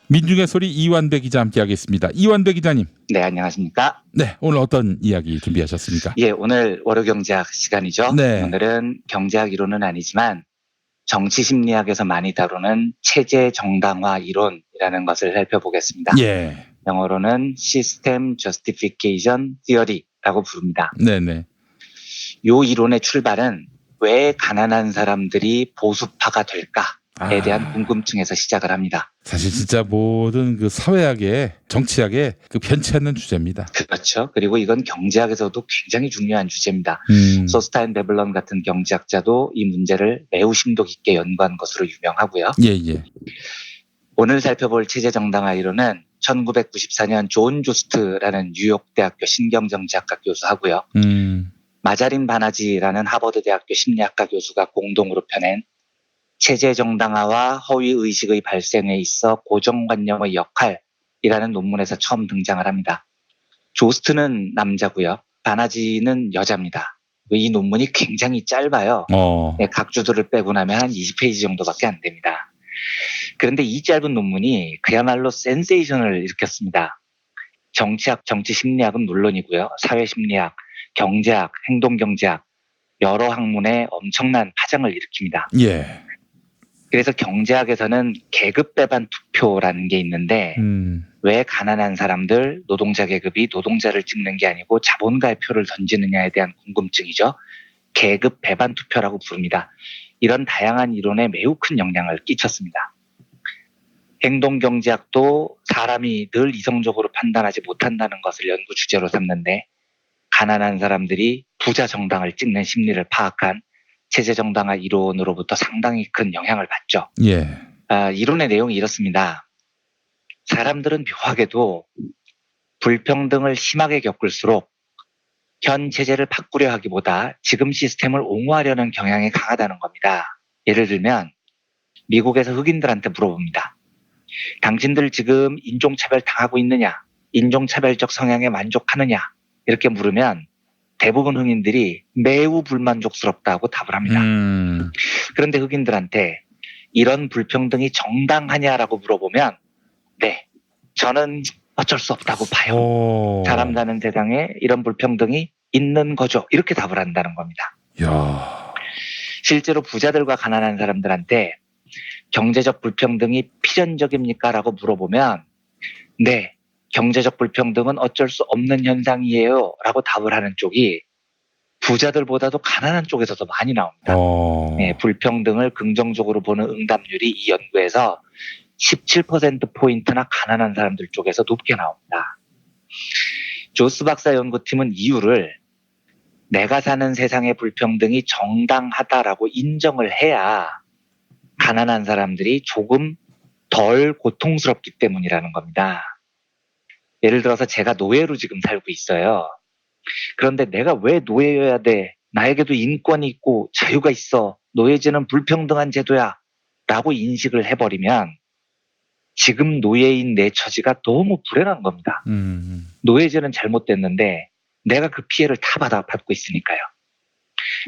민중의 소리 이완배 기자 함께하겠습니다. 이완배 기자님. 네, 안녕하십니까? 네, 오늘 어떤 이야기 준비하셨습니까? 예, 오늘 월요경제학 시간이죠. 네. 오늘은 경제학 이론은 아니지만 정치 심리학에서 많이 다루는 체제 정당화 이론이라는 것을 살펴보겠습니다. 예. 영어로는 System Justification Theory라고 부릅니다. 네네. 이 이론의 출발은 왜 가난한 사람들이 보수파가 될까에 대한 궁금증에서 시작을 합니다. 사실 진짜 모든 그 사회학의 정치학의 그 편치 않는 주제입니다. 그렇죠. 그리고 이건 경제학에서도 굉장히 중요한 주제입니다. 소스타인 베블런 같은 경제학자도 이 문제를 매우 심도 깊게 연구한 것으로 유명하고요. 예. 오늘 살펴볼 체제 정당화 이론은 1994년 존 조스트라는 뉴욕 대학교 신경정치학과 교수하고요. 마자린 바나지라는 하버드 대학교 심리학과 교수가 공동으로 펴낸 체제 정당화와 허위 의식의 발생에 있어 고정관념의 역할이라는 논문에서 처음 등장을 합니다. 조스트는 남자고요. 바나지는 여자입니다. 이 논문이 굉장히 짧아요. 네, 각주들을 빼고 나면 한 20페이지 정도밖에 안 됩니다. 그런데 이 짧은 논문이 그야말로 센세이션을 일으켰습니다. 정치학, 정치심리학은 물론이고요. 사회심리학, 경제학, 행동경제학 여러 학문에 엄청난 파장을 일으킵니다. 예. 그래서 경제학에서는 계급 배반 투표라는 게 있는데 왜 가난한 사람들, 노동자 계급이 노동자를 찍는 게 아니고 자본가의 표를 던지느냐에 대한 궁금증이죠. 계급 배반 투표라고 부릅니다. 이런 다양한 이론에 매우 큰 영향을 끼쳤습니다. 행동경제학도 사람이 늘 이성적으로 판단하지 못한다는 것을 연구 주제로 삼는데 가난한 사람들이 부자 정당을 찍는 심리를 파악한 체제 정당화 이론으로부터 상당히 큰 영향을 받죠. 예. 이론의 내용이 이렇습니다. 사람들은 묘하게도 불평등을 심하게 겪을수록 현 체제를 바꾸려 하기보다 지금 시스템을 옹호하려는 경향이 강하다는 겁니다. 예를 들면 미국에서 흑인들한테 물어봅니다. 당신들 지금 인종차별 당하고 있느냐? 인종차별적 성향에 만족하느냐? 이렇게 물으면 대부분 흑인들이 매우 불만족스럽다고 답을 합니다. 그런데 흑인들한테 이런 불평등이 정당하냐라고 물어보면 네, 저는 어쩔 수 없다고 봐요. 사람 사는 세상에 이런 불평등이 있는 거죠. 이렇게 답을 한다는 겁니다. 야. 실제로 부자들과 가난한 사람들한테 경제적 불평등이 필연적입니까? 라고 물어보면 네, 경제적 불평등은 어쩔 수 없는 현상이에요. 라고 답을 하는 쪽이 부자들보다도 가난한 쪽에서 더 많이 나옵니다. 네, 불평등을 긍정적으로 보는 응답률이 이 연구에서 17%포인트나 가난한 사람들 쪽에서 높게 나옵니다. 조스 박사 연구팀은 이유를 내가 사는 세상의 불평등이 정당하다라고 인정을 해야 가난한 사람들이 조금 덜 고통스럽기 때문이라는 겁니다. 예를 들어서 제가 노예로 지금 살고 있어요. 그런데 내가 왜 노예여야 돼? 나에게도 인권이 있고 자유가 있어. 노예제는 불평등한 제도야. 라고 인식을 해버리면 지금 노예인 내 처지가 너무 불행한 겁니다. 노예제는 잘못됐는데 내가 그 피해를 다 받고 있으니까요.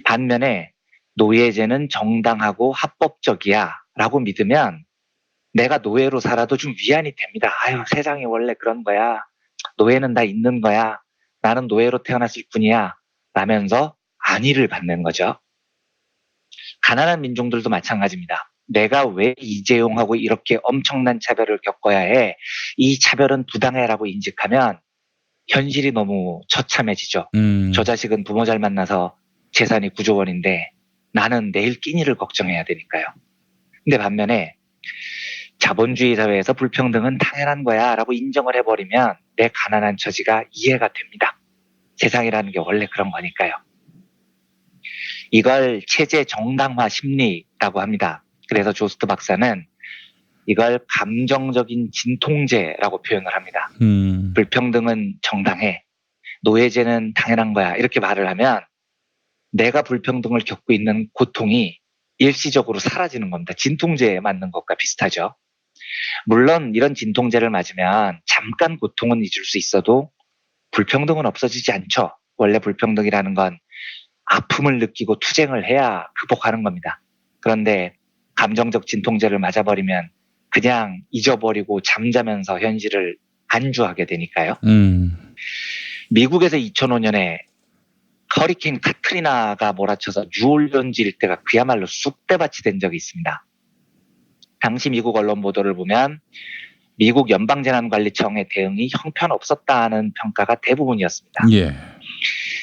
반면에 노예제는 정당하고 합법적이야 라고 믿으면 내가 노예로 살아도 좀 위안이 됩니다. 아유, 세상이 원래 그런 거야. 노예는 다 있는 거야. 나는 노예로 태어났을 뿐이야. 라면서 안위를 받는 거죠. 가난한 민중들도 마찬가지입니다. 내가 왜 이재용하고 이렇게 엄청난 차별을 겪어야 해? 이 차별은 부당해라고 인식하면 현실이 너무 처참해지죠. 저 자식은 부모 잘 만나서 재산이 9조 원인데 나는 내일 끼니를 걱정해야 되니까요. 근데 반면에 자본주의 사회에서 불평등은 당연한 거야 라고 인정을 해버리면 내 가난한 처지가 이해가 됩니다. 세상이라는 게 원래 그런 거니까요. 이걸 체제 정당화 심리라고 합니다. 그래서 조스트 박사는 이걸 감정적인 진통제라고 표현을 합니다. 불평등은 정당해. 노예제는 당연한 거야. 이렇게 말을 하면 내가 불평등을 겪고 있는 고통이 일시적으로 사라지는 겁니다. 진통제에 맞는 것과 비슷하죠. 물론 이런 진통제를 맞으면 잠깐 고통은 잊을 수 있어도 불평등은 없어지지 않죠. 원래 불평등이라는 건 아픔을 느끼고 투쟁을 해야 극복하는 겁니다. 그런데 감정적 진통제를 맞아버리면 그냥 잊어버리고 잠자면서 현실을 안주하게 되니까요. 미국에서 2005년에 허리케인 카트리나가 몰아쳐서 뉴올리언즈 일대가 그야말로 쑥대밭이 된 적이 있습니다. 당시 미국 언론 보도를 보면 미국 연방재난관리청의 대응이 형편없었다는 평가가 대부분이었습니다. 예.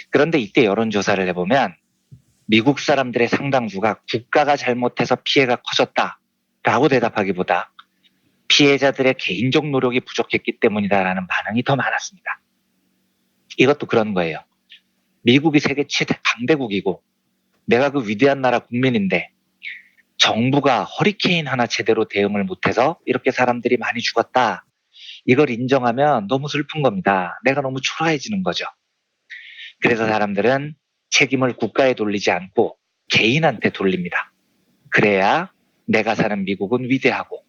그런데 이때 여론조사를 해보면 미국 사람들의 상당수가 국가가 잘못해서 피해가 커졌다라고 대답하기보다 피해자들의 개인적 노력이 부족했기 때문이다라는 반응이 더 많았습니다. 이것도 그런 거예요. 미국이 세계 최대 강대국이고 내가 그 위대한 나라 국민인데 정부가 허리케인 하나 제대로 대응을 못해서 이렇게 사람들이 많이 죽었다. 이걸 인정하면 너무 슬픈 겁니다. 내가 너무 초라해지는 거죠. 그래서 사람들은 책임을 국가에 돌리지 않고 개인한테 돌립니다. 그래야 내가 사는 미국은 위대하고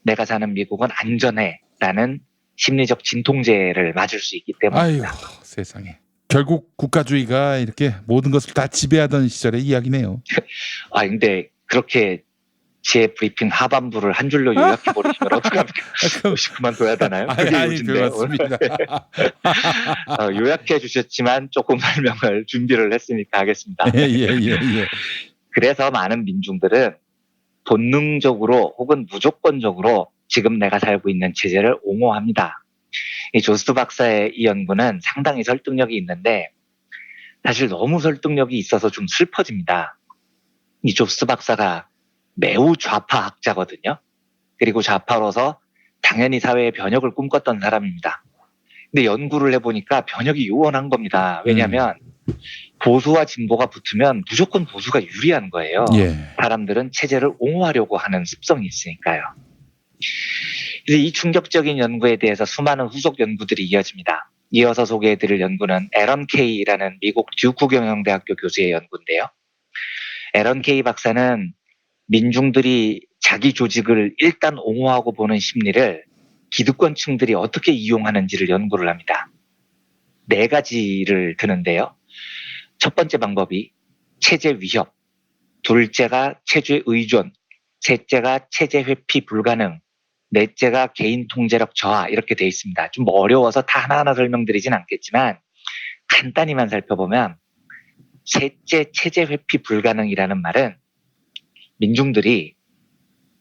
내가 사는 미국은 안전해 라는 심리적 진통제를 맞을 수 있기 때문입니다. 아이고 세상에. 결국 국가주의가 이렇게 모든 것을 다 지배하던 시절의 이야기네요. 근데 그렇게 제 브리핑 하반부를 한 줄로 요약해버리시면 어떡합니까? 혹시 그만둬야 되나요? 아니 그렇습니다. 요약해 주셨지만 조금 설명을 준비를 했으니까 하겠습니다. 예. 그래서 많은 민중들은 본능적으로 혹은 무조건적으로 지금 내가 살고 있는 체제를 옹호합니다. 이 조스 박사의 이 연구는 상당히 설득력이 있는데 사실 너무 설득력이 있어서 좀 슬퍼집니다. 이 조스 박사가 매우 좌파 학자거든요. 그리고 좌파로서 당연히 사회의 변혁을 꿈꿨던 사람입니다. 근데 연구를 해보니까 변혁이 요원한 겁니다. 왜냐하면 보수와 진보가 붙으면 무조건 보수가 유리한 거예요. 예. 사람들은 체제를 옹호하려고 하는 습성이 있으니까요. 이제 이 충격적인 연구에 대해서 수많은 후속 연구들이 이어집니다. 이어서 소개해드릴 연구는 에런 케이라는 미국 듀크 경영대학교 교수의 연구인데요. 에런 케이 박사는 민중들이 자기 조직을 일단 옹호하고 보는 심리를 기득권층들이 어떻게 이용하는지를 연구를 합니다. 4가지를 드는데요. 첫 번째 방법이 체제 위협, 둘째가 체제 의존, 셋째가 체제 회피 불가능, 넷째가 개인 통제력 저하 이렇게 돼 있습니다. 좀 어려워서 다 하나하나 설명드리진 않겠지만 간단히만 살펴보면 셋째 체제 회피 불가능이라는 말은 민중들이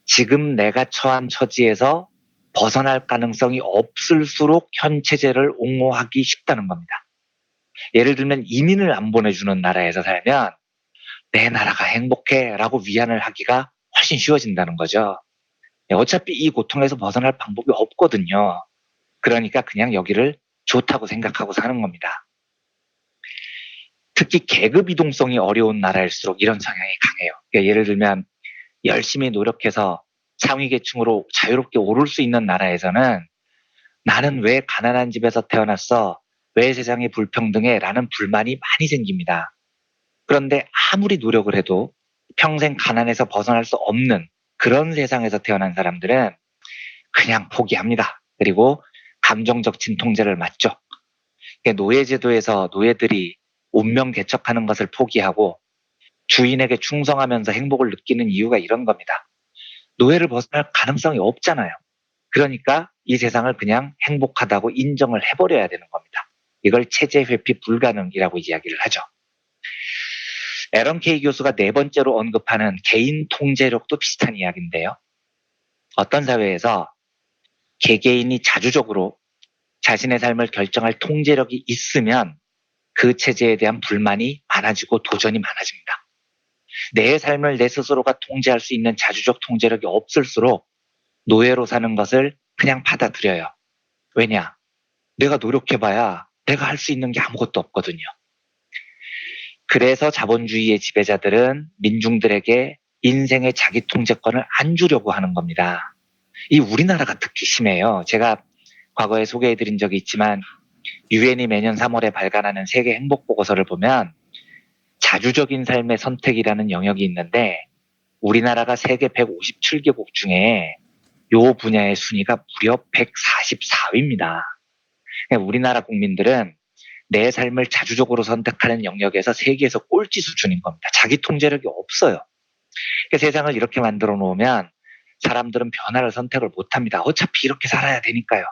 지금 내가 처한 처지에서 벗어날 가능성이 없을수록 현 체제를 옹호하기 쉽다는 겁니다. 예를 들면 이민을 안 보내주는 나라에서 살면 내 나라가 행복해 라고 위안을 하기가 훨씬 쉬워진다는 거죠. 어차피 이 고통에서 벗어날 방법이 없거든요. 그러니까 그냥 여기를 좋다고 생각하고 사는 겁니다. 특히 계급 이동성이 어려운 나라일수록 이런 성향이 강해요. 그러니까 예를 들면 열심히 노력해서 상위 계층으로 자유롭게 오를 수 있는 나라에서는 나는 왜 가난한 집에서 태어났어? 왜 세상이 불평등해? 라는 불만이 많이 생깁니다. 그런데 아무리 노력을 해도 평생 가난에서 벗어날 수 없는 그런 세상에서 태어난 사람들은 그냥 포기합니다. 그리고 감정적 진통제를 맞죠. 노예제도에서 노예들이 운명 개척하는 것을 포기하고 주인에게 충성하면서 행복을 느끼는 이유가 이런 겁니다. 노예를 벗어날 가능성이 없잖아요. 그러니까 이 세상을 그냥 행복하다고 인정을 해버려야 되는 겁니다. 이걸 체제 회피 불가능이라고 이야기를 하죠. 에런 케이 교수가 4번째로 언급하는 개인 통제력도 비슷한 이야기인데요. 어떤 사회에서 개개인이 자주적으로 자신의 삶을 결정할 통제력이 있으면 그 체제에 대한 불만이 많아지고 도전이 많아집니다. 내 삶을 내 스스로가 통제할 수 있는 자주적 통제력이 없을수록 노예로 사는 것을 그냥 받아들여요. 왜냐? 내가 노력해봐야 내가 할 수 있는 게 아무것도 없거든요. 그래서 자본주의의 지배자들은 민중들에게 인생의 자기 통제권을 안 주려고 하는 겁니다. 이 우리나라가 특히 심해요. 제가 과거에 소개해드린 적이 있지만 유엔이 매년 3월에 발간하는 세계 행복 보고서를 보면 자주적인 삶의 선택이라는 영역이 있는데 우리나라가 세계 157개국 중에 이 분야의 순위가 무려 144위입니다. 우리나라 국민들은 내 삶을 자주적으로 선택하는 영역에서 세계에서 꼴찌 수준인 겁니다. 자기 통제력이 없어요. 세상을 이렇게 만들어 놓으면 사람들은 변화를 선택을 못합니다. 어차피 이렇게 살아야 되니까요.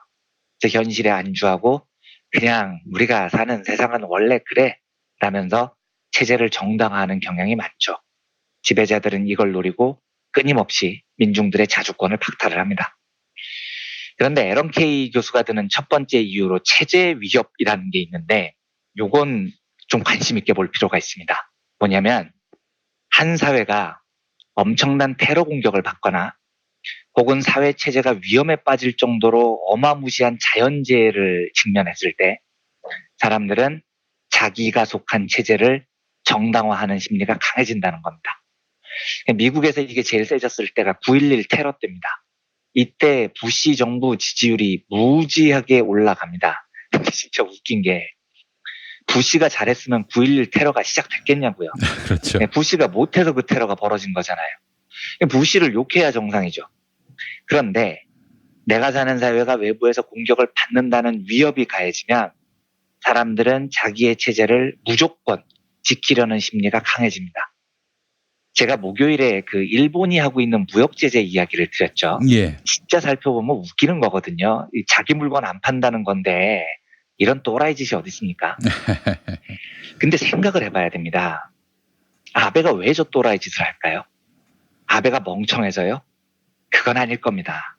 그래서 현실에 안주하고 그냥 우리가 사는 세상은 원래 그래 라면서 체제를 정당화하는 경향이 많죠. 지배자들은 이걸 노리고 끊임없이 민중들의 자주권을 박탈을 합니다. 그런데 에런 케이 교수가 드는 첫 번째 이유로 체제 위협이라는 게 있는데 요건 좀 관심 있게 볼 필요가 있습니다. 뭐냐면 한 사회가 엄청난 테러 공격을 받거나 혹은 사회 체제가 위험에 빠질 정도로 어마무시한 자연재해를 직면했을 때 사람들은 자기가 속한 체제를 정당화하는 심리가 강해진다는 겁니다. 미국에서 이게 제일 세졌을 때가 9.11 테러 때입니다. 이때 부시 정부 지지율이 무지하게 올라갑니다. 근데 진짜 웃긴 게 부시가 잘했으면 9.11 테러가 시작됐겠냐고요. 그렇죠. 부시가 못해서 그 테러가 벌어진 거잖아요. 부시를 욕해야 정상이죠. 그런데 내가 사는 사회가 외부에서 공격을 받는다는 위협이 가해지면 사람들은 자기의 체제를 무조건 지키려는 심리가 강해집니다. 제가 목요일에 그 일본이 하고 있는 무역 제재 이야기를 드렸죠. 예. 진짜 살펴보면 웃기는 거거든요. 자기 물건 안 판다는 건데 이런 또라이 짓이 어디 있습니까? 근데 생각을 해봐야 됩니다. 아베가 왜 저 또라이 짓을 할까요? 아베가 멍청해서요? 그건 아닐 겁니다.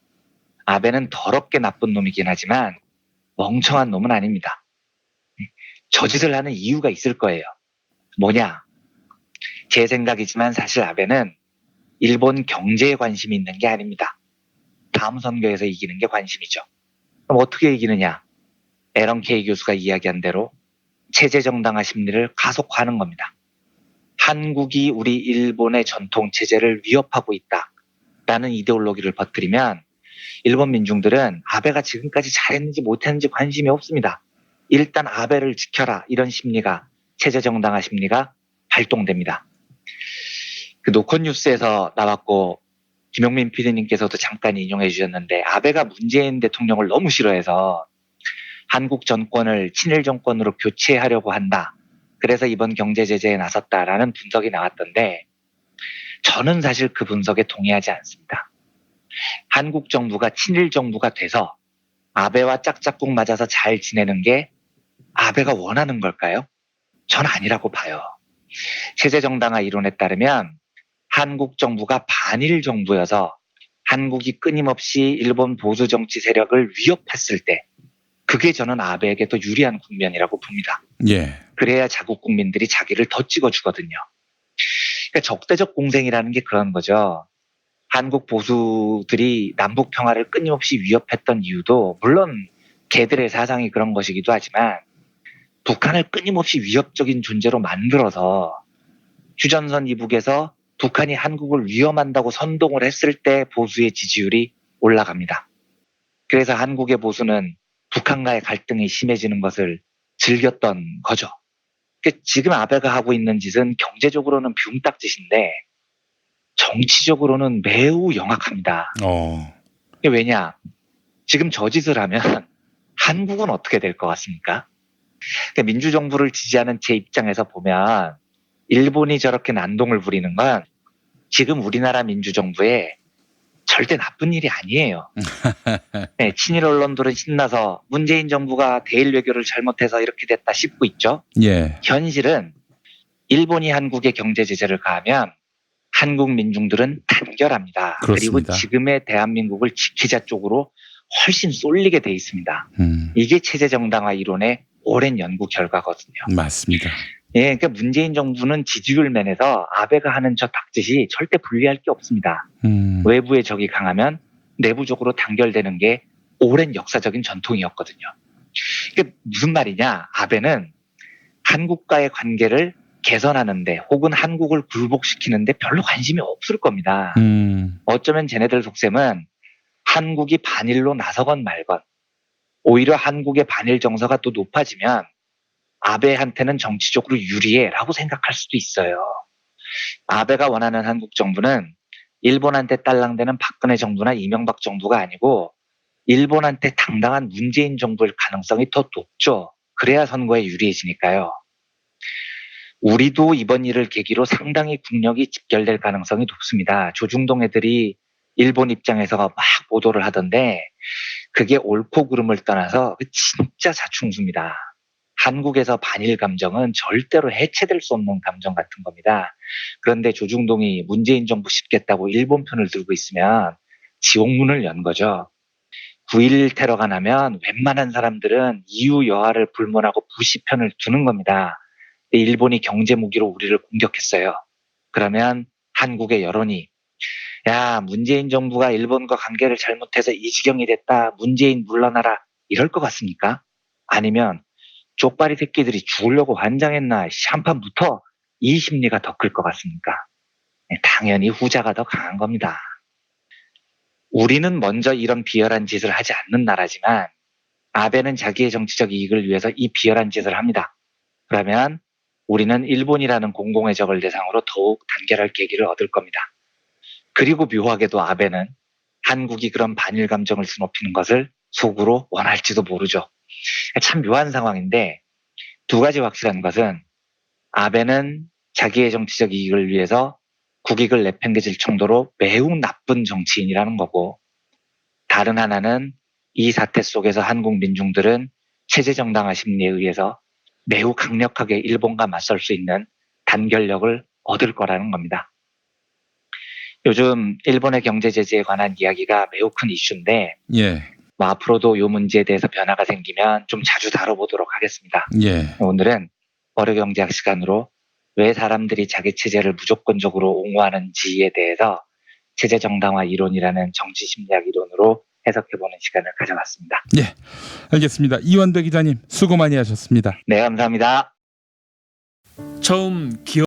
아베는 더럽게 나쁜 놈이긴 하지만 멍청한 놈은 아닙니다. 저 짓을 하는 이유가 있을 거예요. 뭐냐? 제 생각이지만 사실 아베는 일본 경제에 관심이 있는 게 아닙니다. 다음 선거에서 이기는 게 관심이죠. 그럼 어떻게 이기느냐? 에런 케이 교수가 이야기한 대로 체제 정당화 심리를 가속화하는 겁니다. 한국이 우리 일본의 전통 체제를 위협하고 있다라는 이데올로기를 퍼뜨리면 일본 민중들은 아베가 지금까지 잘했는지 못했는지 관심이 없습니다. 일단 아베를 지켜라 이런 심리가 체제 정당화 심리가 발동됩니다. 그 노컷뉴스에서 나왔고 김용민 PD님께서도 잠깐 인용해 주셨는데 아베가 문재인 대통령을 너무 싫어해서 한국 정권을 친일 정권으로 교체하려고 한다. 그래서 이번 경제 제재에 나섰다라는 분석이 나왔던데 저는 사실 그 분석에 동의하지 않습니다. 한국 정부가 친일 정부가 돼서 아베와 짝짝꿍 맞아서 잘 지내는 게 아베가 원하는 걸까요? 전 아니라고 봐요. 체제 정당화 이론에 따르면 한국 정부가 반일 정부여서 한국이 끊임없이 일본 보수 정치 세력을 위협했을 때 그게 저는 아베에게 더 유리한 국면이라고 봅니다. 예. 그래야 자국 국민들이 자기를 더 찍어주거든요. 그러니까 적대적 공생이라는 게 그런 거죠. 한국 보수들이 남북 평화를 끊임없이 위협했던 이유도 물론 걔들의 사상이 그런 것이기도 하지만 북한을 끊임없이 위협적인 존재로 만들어서 휴전선 이북에서 북한이 한국을 위험한다고 선동을 했을 때 보수의 지지율이 올라갑니다. 그래서 한국의 보수는 북한과의 갈등이 심해지는 것을 즐겼던 거죠. 지금 아베가 하고 있는 짓은 경제적으로는 뷰음딱짓인데 정치적으로는 매우 영악합니다. 왜냐? 지금 저 짓을 하면 한국은 어떻게 될 것 같습니까? 민주정부를 지지하는 제 입장에서 보면 일본이 저렇게 난동을 부리는 건 지금 우리나라 민주정부에 절대 나쁜 일이 아니에요. 네, 친일 언론들은 신나서 문재인 정부가 대일 외교를 잘못해서 이렇게 됐다 씹고 있죠. 예. 현실은 일본이 한국에 경제 제재를 가하면 한국 민중들은 단결합니다. 그렇습니다. 그리고 지금의 대한민국을 지키자 쪽으로 훨씬 쏠리게 돼 있습니다. 이게 체제 정당화 이론의 오랜 연구 결과거든요. 맞습니다. 예, 그러니까 문재인 정부는 지지율 면에서 아베가 하는 저 닥짓이 절대 불리할 게 없습니다. 외부의 적이 강하면 내부적으로 단결되는 게 오랜 역사적인 전통이었거든요. 그러니까 무슨 말이냐? 아베는 한국과의 관계를 개선하는데 혹은 한국을 굴복시키는데 별로 관심이 없을 겁니다. 어쩌면 쟤네들 속셈은 한국이 반일로 나서건 말건 오히려 한국의 반일 정서가 또 높아지면 아베한테는 정치적으로 유리해라고 생각할 수도 있어요. 아베가 원하는 한국 정부는 일본한테 딸랑대는 박근혜 정부나 이명박 정부가 아니고 일본한테 당당한 문재인 정부일 가능성이 더 높죠. 그래야 선거에 유리해지니까요. 우리도 이번 일을 계기로 상당히 국력이 집결될 가능성이 높습니다. 조중동 애들이 일본 입장에서 막 보도를 하던데 그게 옳고 그름을 떠나서 진짜 자충수입니다. 한국에서 반일 감정은 절대로 해체될 수 없는 감정 같은 겁니다. 그런데 조중동이 문재인 정부 씹겠다고 일본 편을 들고 있으면 지옥문을 연 거죠. 9.11 테러가 나면 웬만한 사람들은 이유 여하를 불문하고 부시 편을 두는 겁니다. 일본이 경제 무기로 우리를 공격했어요. 그러면 한국의 여론이 야, 문재인 정부가 일본과 관계를 잘못해서 이 지경이 됐다. 문재인 물러나라. 이럴 것 같습니까? 아니면 쪽발이 새끼들이 죽으려고 환장했나. 한판 붙어. 이 심리가 더 클 것 같습니까? 당연히 후자가 더 강한 겁니다. 우리는 먼저 이런 비열한 짓을 하지 않는 나라지만 아베는 자기의 정치적 이익을 위해서 이 비열한 짓을 합니다. 그러면 우리는 일본이라는 공공의 적을 대상으로 더욱 단결할 계기를 얻을 겁니다. 그리고 묘하게도 아베는 한국이 그런 반일 감정을 드높이는 것을 속으로 원할지도 모르죠. 참 묘한 상황인데 두 가지 확실한 것은 아베는 자기의 정치적 이익을 위해서 국익을 내팽개칠 정도로 매우 나쁜 정치인이라는 거고 다른 하나는 이 사태 속에서 한국 민중들은 체제 정당화 심리에 의해서 매우 강력하게 일본과 맞설 수 있는 단결력을 얻을 거라는 겁니다. 요즘 일본의 경제 제재에 관한 이야기가 매우 큰 이슈인데 예. 앞으로도 이 문제에 대해서 변화가 생기면 좀 자주 다뤄보도록 하겠습니다. 예. 오늘은 어려경제학 시간으로 왜 사람들이 자기 체제를 무조건적으로 옹호하는지에 대해서 체제 정당화 이론이라는 정치 심리학 이론으로 해석해보는 시간을 가져봤습니다. 예. 알겠습니다. 이완배 기자님 수고 많이 하셨습니다. 네, 감사합니다. 처음 기업